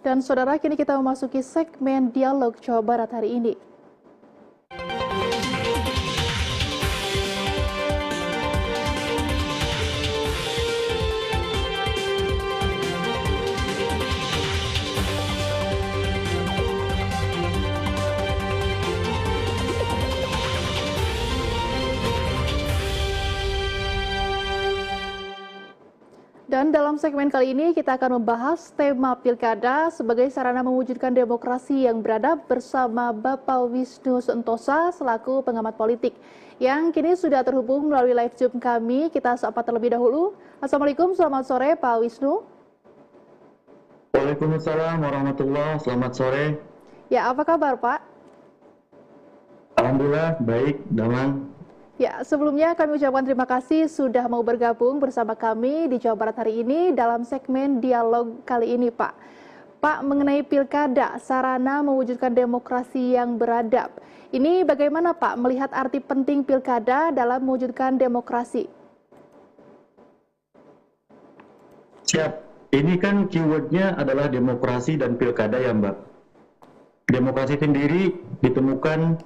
Dan saudara, kini kita memasuki segmen Dialog Jawa Barat hari ini. Dan dalam segmen kali ini kita akan membahas tema Pilkada sebagai sarana mewujudkan demokrasi yang beradab bersama Bapak Wisnu Sentosa selaku pengamat politik yang kini sudah terhubung melalui live Zoom kami. Kita sapa terlebih dahulu. Assalamualaikum, selamat sore Pak Wisnu. Waalaikumsalam warahmatullahi wabarakatuh. Selamat sore. Ya, apa kabar Pak? Alhamdulillah, baik, damang. Ya, sebelumnya kami ucapkan terima kasih sudah mau bergabung bersama kami di Jawa Barat hari ini dalam segmen dialog kali ini, Pak. Pak, mengenai Pilkada, sarana mewujudkan demokrasi yang beradab. Ini bagaimana, Pak, melihat arti penting Pilkada dalam mewujudkan demokrasi? Siap. Ini kan keywordnya adalah demokrasi dan Pilkada ya, Mbak. Demokrasi sendiri ditemukan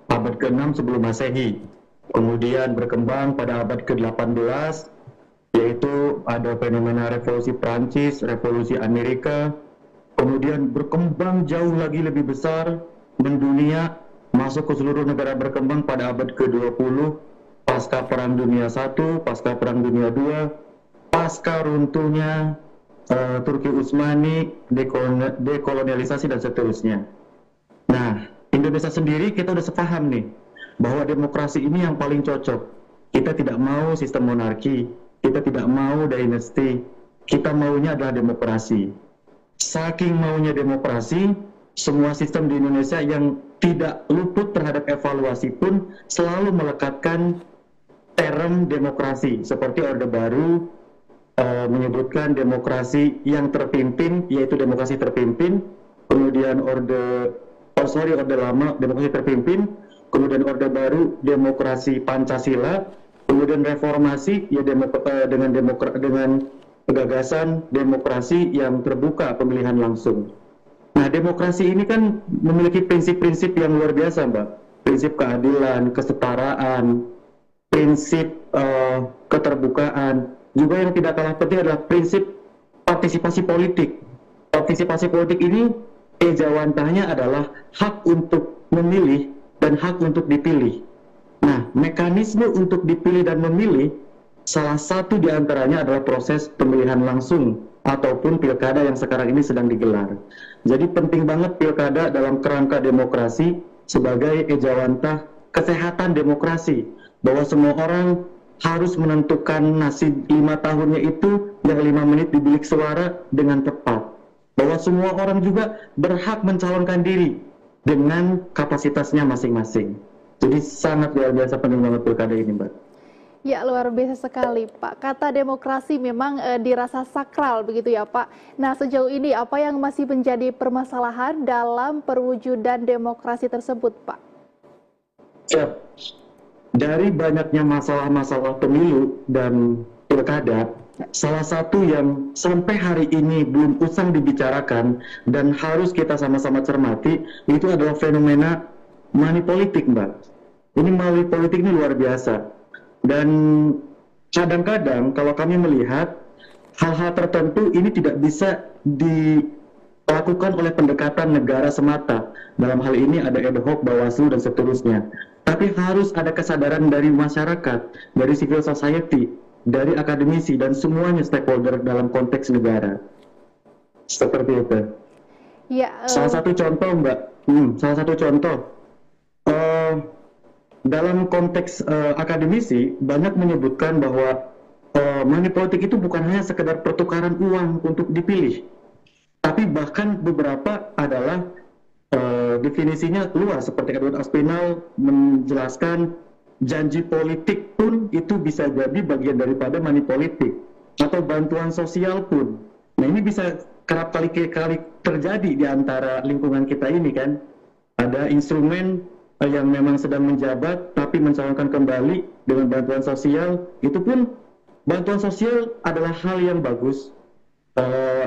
abad ke-6 sebelum Masehi. Kemudian berkembang pada abad ke-18, yaitu ada fenomena revolusi Prancis, revolusi Amerika, kemudian berkembang jauh lagi lebih besar, mendunia, masuk ke seluruh negara berkembang pada abad ke-20, pasca Perang Dunia I, pasca Perang Dunia II, pasca runtuhnya Turki Utsmani, dekolonialisasi dan seterusnya. Nah, Indonesia sendiri kita udah sepaham nih, bahwa demokrasi ini yang paling cocok. Kita tidak mau sistem monarki, kita tidak mau dinasti, kita maunya adalah demokrasi. Saking maunya demokrasi, semua sistem di Indonesia yang tidak luput terhadap evaluasi pun selalu melekatkan term demokrasi. Seperti Orde Baru menyebutkan demokrasi yang terpimpin, yaitu demokrasi terpimpin. Kemudian Orde Lama, demokrasi terpimpin. Kemudian Orde Baru, demokrasi Pancasila, kemudian reformasi ya dengan gagasan demokrasi yang terbuka, pemilihan langsung. Nah, demokrasi ini kan memiliki prinsip-prinsip yang luar biasa, Mbak. Prinsip keadilan, kesetaraan, prinsip keterbukaan. Juga yang tidak kalah penting adalah prinsip partisipasi politik. Partisipasi politik ini ejawantahnya adalah hak untuk memilih dan hak untuk dipilih. Nah, mekanisme untuk dipilih dan memilih, salah satu di antaranya adalah proses pemilihan langsung ataupun pilkada yang sekarang ini sedang digelar. Jadi penting banget pilkada dalam kerangka demokrasi sebagai ejawantah kesehatan demokrasi, bahwa semua orang harus menentukan nasib 5 tahunnya itu yang 5 menit di bilik suara dengan tepat. Bahwa semua orang juga berhak mencalonkan diri dengan kapasitasnya masing-masing. Jadi sangat luar biasa penting banget pilkada ini, Mbak. Ya, luar biasa sekali, Pak. Kata demokrasi memang dirasa sakral begitu ya, Pak. Nah, sejauh ini apa yang masih menjadi permasalahan dalam perwujudan demokrasi tersebut, Pak? Siap. Dari banyaknya masalah-masalah pemilu dan pilkada, salah satu yang sampai hari ini belum usang dibicarakan dan harus kita sama-sama cermati, itu adalah fenomena money politik, Mbak. Ini money politik ini luar biasa. Dan kadang-kadang kalau kami melihat hal-hal tertentu ini tidak bisa dilakukan oleh pendekatan negara semata. Dalam hal ini ada ad hoc, Bawaslu, dan seterusnya. Tapi harus ada kesadaran dari masyarakat, dari civil society, dari akademisi, dan semuanya stakeholder dalam konteks negara. Seperti itu. Ya, Salah satu contoh, Mbak. Salah satu contoh. Dalam konteks akademisi, banyak menyebutkan bahwa money politik itu bukan hanya sekedar pertukaran uang untuk dipilih. Tapi bahkan beberapa adalah definisinya luas, seperti Edward Aspinall menjelaskan janji politik pun itu bisa jadi bagian daripada money politik, atau bantuan sosial pun. Nah, ini bisa kerap kali terjadi di antara lingkungan kita ini kan. Ada instrumen yang memang sedang menjabat tapi mencalonkan kembali dengan bantuan sosial. Itu pun bantuan sosial adalah hal yang bagus,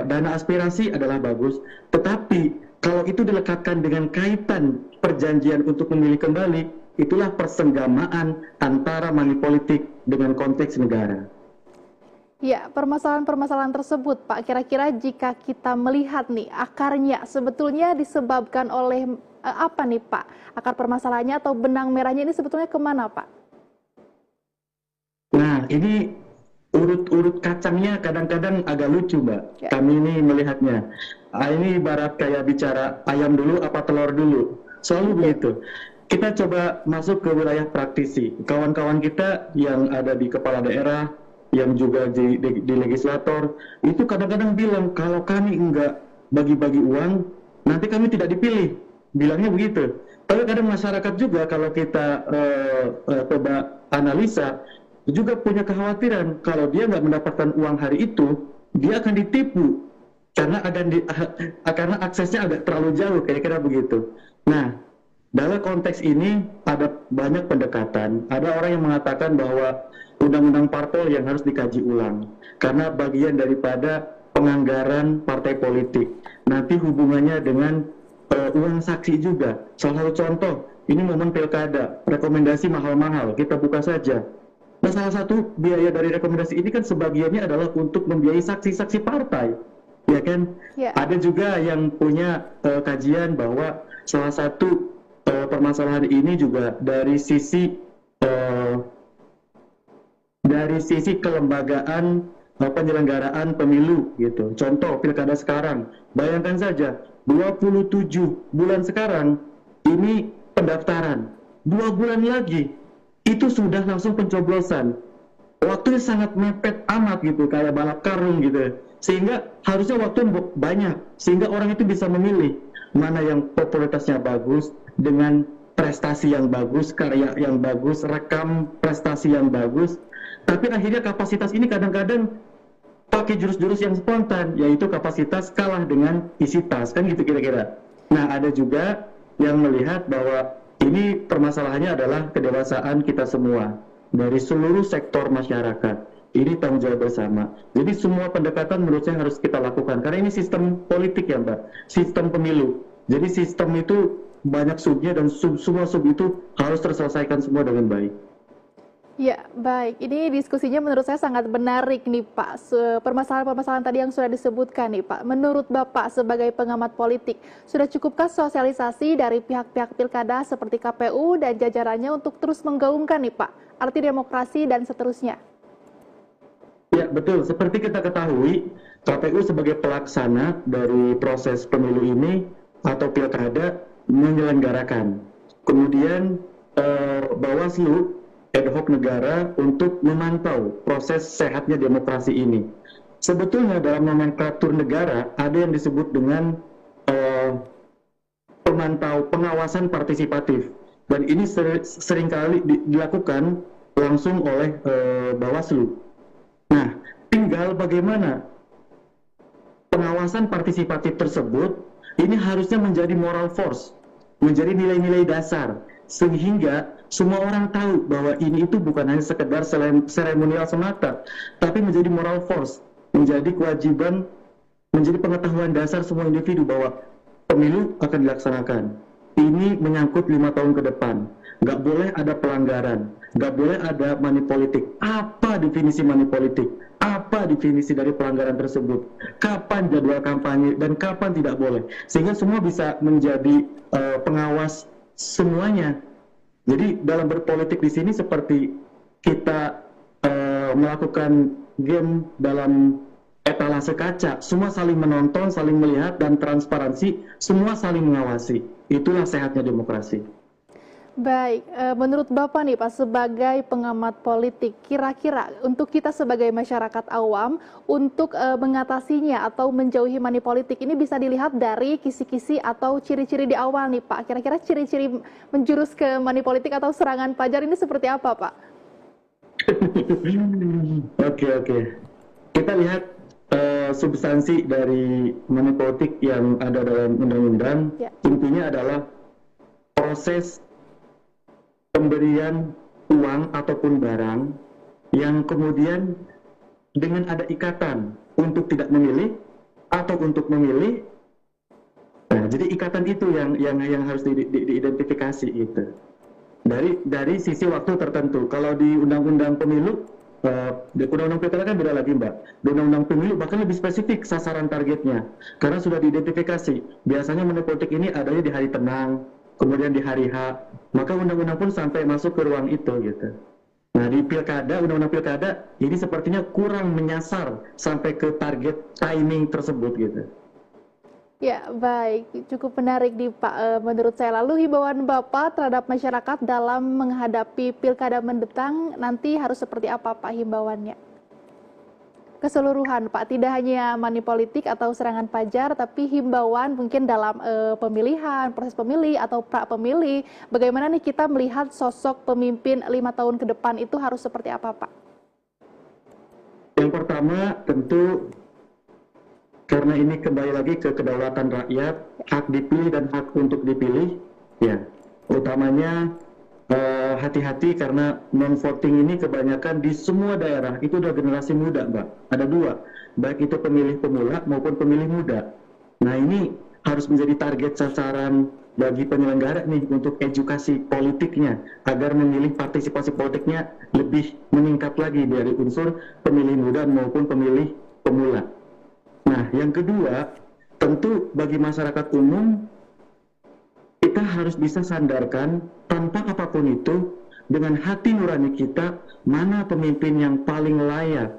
dana aspirasi adalah bagus, tetapi kalau itu dilekatkan dengan kaitan perjanjian untuk memilih kembali, itulah persenggamaan antara money politik dengan konteks negara. Ya, permasalahan-permasalahan tersebut, Pak, kira-kira jika kita melihat nih, akarnya sebetulnya disebabkan oleh apa nih, Pak? Akar permasalahannya atau benang merahnya ini sebetulnya kemana, Pak? Nah, ini urut-urut kacangnya kadang-kadang agak lucu, Mbak. Ya. Kami ini melihatnya. Ini ibarat kayak bicara ayam dulu apa telur dulu. Selalu begitu. Kita coba masuk ke wilayah praktisi. Kawan-kawan kita yang ada di kepala daerah, yang juga di legislator, itu kadang-kadang bilang, kalau kami enggak bagi-bagi uang, nanti kami tidak dipilih. Bilangnya begitu. Tapi kadang masyarakat juga kalau kita coba analisa, juga punya kekhawatiran kalau dia nggak mendapatkan uang hari itu, dia akan ditipu karena karena aksesnya agak terlalu jauh, kira-kira begitu. Nah, dalam konteks ini ada banyak pendekatan. Ada orang yang mengatakan bahwa undang-undang parpol yang harus dikaji ulang karena bagian daripada penganggaran partai politik. Nanti hubungannya dengan uang saksi juga. Salah satu contoh, ini momen pilkada, rekomendasi mahal-mahal, kita buka saja. Nah, salah satu biaya dari rekomendasi ini kan sebagiannya adalah untuk membiayai saksi-saksi partai, ya kan? Ya. Ada juga yang punya kajian bahwa salah satu permasalahan ini juga dari sisi kelembagaan penyelenggaraan pemilu gitu. Contoh pilkada sekarang, bayangkan saja 27 bulan sekarang ini pendaftaran, 2 bulan lagi itu sudah langsung pencoblosan. Waktunya sangat mepet amat gitu, kayak balap karung gitu. Sehingga harusnya waktu banyak, sehingga orang itu bisa memilih mana yang popularitasnya bagus, dengan prestasi yang bagus, karya yang bagus, rekam prestasi yang bagus. Tapi akhirnya kapasitas ini kadang-kadang pakai jurus-jurus yang spontan, yaitu kapasitas kalah dengan isi tas, kan gitu kira-kira. Nah, ada juga yang melihat bahwa ini permasalahannya adalah kedewasaan kita semua dari seluruh sektor masyarakat. Ini tanggung jawab bersama. Jadi semua pendekatan menurut saya harus kita lakukan karena ini sistem politik ya, Mbak, sistem pemilu. Jadi sistem itu banyak subnya dan semua sub itu harus terselesaikan semua dengan baik. Ya, baik. Ini diskusinya menurut saya sangat menarik nih, Pak. Permasalahan-permasalahan tadi yang sudah disebutkan nih, Pak. Menurut Bapak sebagai pengamat politik, sudah cukupkah sosialisasi dari pihak-pihak pilkada seperti KPU dan jajarannya untuk terus menggaungkan nih, Pak, arti demokrasi dan seterusnya? Ya, betul. Seperti kita ketahui, KPU sebagai pelaksana dari proses pemilu ini atau pilkada menyelenggarakan. Kemudian Bawaslu ad hoc negara untuk memantau proses sehatnya demokrasi ini. Sebetulnya dalam nomenklatur negara ada yang disebut dengan pengawasan partisipatif, dan ini seringkali dilakukan langsung oleh Bawaslu. Nah, tinggal bagaimana pengawasan partisipatif tersebut ini harusnya menjadi moral force, menjadi nilai-nilai dasar, sehingga semua orang tahu bahwa ini itu bukan hanya sekedar seremonial semata, tapi menjadi moral force, menjadi kewajiban, menjadi pengetahuan dasar semua individu bahwa pemilu akan dilaksanakan. Ini menyangkut 5 tahun ke depan. Nggak boleh ada pelanggaran, nggak boleh ada money politik. Apa definisi money politik? Apa definisi dari pelanggaran tersebut? Kapan jadwal kampanye dan kapan tidak boleh? Sehingga semua bisa menjadi pengawas semuanya. Jadi dalam berpolitik di sini seperti kita melakukan game dalam etalase kaca, semua saling menonton, saling melihat, dan transparansi, semua saling mengawasi. Itulah sehatnya demokrasi. Baik, menurut Bapak nih Pak, sebagai pengamat politik, kira-kira untuk kita sebagai masyarakat awam, untuk mengatasinya atau menjauhi money politik ini bisa dilihat dari kisi-kisi atau ciri-ciri di awal nih Pak. Kira-kira ciri-ciri menjurus ke money politik atau serangan pajar ini seperti apa Pak? Oke. Kita lihat substansi dari money politik yang ada dalam undang-undang. Ya. Intinya adalah proses pemberian uang ataupun barang yang kemudian dengan ada ikatan untuk tidak memilih atau untuk memilih. Nah, jadi ikatan itu yang harus diidentifikasi gitu. Dari sisi waktu tertentu. Kalau di undang-undang pemilu, di undang-undang pilkada kan beda lagi, Mbak. Di undang-undang pemilu bahkan lebih spesifik sasaran targetnya, karena sudah diidentifikasi. Biasanya money politik ini adanya di hari tenang, kemudian di hari H. Maka undang-undang pun sampai masuk ke ruang itu gitu. Nah, di pilkada, undang-undang pilkada ini sepertinya kurang menyasar sampai ke target timing tersebut gitu. Ya, baik. Cukup menarik nih Pak menurut saya. Lalu himbauan Bapak terhadap masyarakat dalam menghadapi pilkada mendatang nanti harus seperti apa Pak himbauannya? Keseluruhan Pak, tidak hanya money politik atau serangan pajar, tapi himbauan mungkin dalam pemilihan, proses pemilih atau pra pemilih. Bagaimana nih kita melihat sosok pemimpin 5 tahun ke depan itu harus seperti apa Pak? Yang pertama tentu karena ini kembali lagi ke kedaulatan rakyat, hak dipilih dan hak untuk dipilih, ya. Utamanya hati-hati karena non-voting ini kebanyakan di semua daerah itu udah generasi muda, Mbak. Ada dua, baik itu pemilih pemula maupun pemilih muda. Nah, ini harus menjadi target sasaran bagi penyelenggara nih untuk edukasi politiknya agar memilih partisipasi politiknya lebih meningkat lagi dari unsur pemilih muda maupun pemilih pemula. Nah, yang kedua, tentu bagi masyarakat umum, kita harus bisa sandarkan tanpa apapun itu, dengan hati nurani kita, mana pemimpin yang paling layak,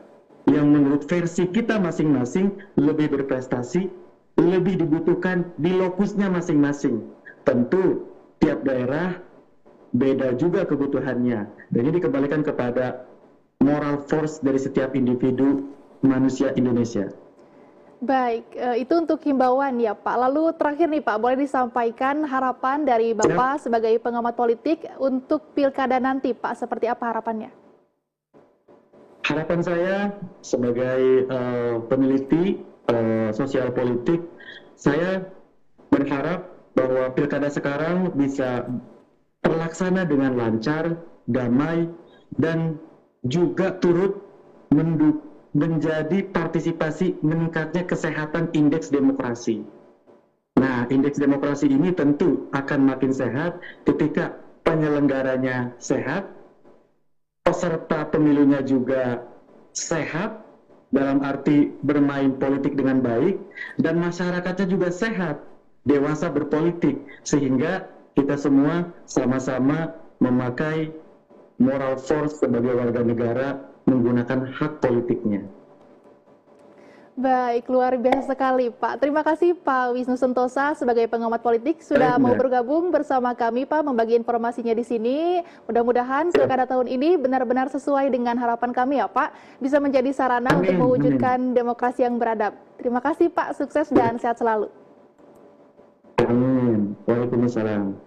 yang menurut versi kita masing-masing lebih berprestasi, lebih dibutuhkan di lokusnya masing-masing. Tentu, tiap daerah beda juga kebutuhannya. Dan ini dikembalikan kepada moral force dari setiap individu manusia Indonesia. Baik, itu untuk himbauan ya Pak. Lalu terakhir nih Pak, boleh disampaikan harapan dari Bapak sebagai pengamat politik untuk pilkada nanti Pak, seperti apa harapannya? Harapan saya sebagai peneliti sosial politik, saya berharap bahwa pilkada sekarang bisa terlaksana dengan lancar, damai, dan juga turut menjadi partisipasi meningkatnya kesehatan indeks demokrasi. Nah, indeks demokrasi ini tentu akan makin sehat ketika penyelenggaranya sehat, peserta pemilunya juga sehat, dalam arti bermain politik dengan baik, dan masyarakatnya juga sehat, dewasa berpolitik, sehingga kita semua sama-sama memakai moral force sebagai warga negara menggunakan hak politiknya. Baik, luar biasa sekali Pak. Terima kasih Pak Wisnu Sentosa sebagai pengamat politik sudah mau bergabung bersama kami Pak, membagi informasinya di sini. Mudah-mudahan pilkada tahun ini benar-benar sesuai dengan harapan kami ya Pak, bisa menjadi sarana untuk mewujudkan demokrasi yang beradab. Terima kasih Pak, sukses dan sehat selalu. Amin. Waalaikumsalam.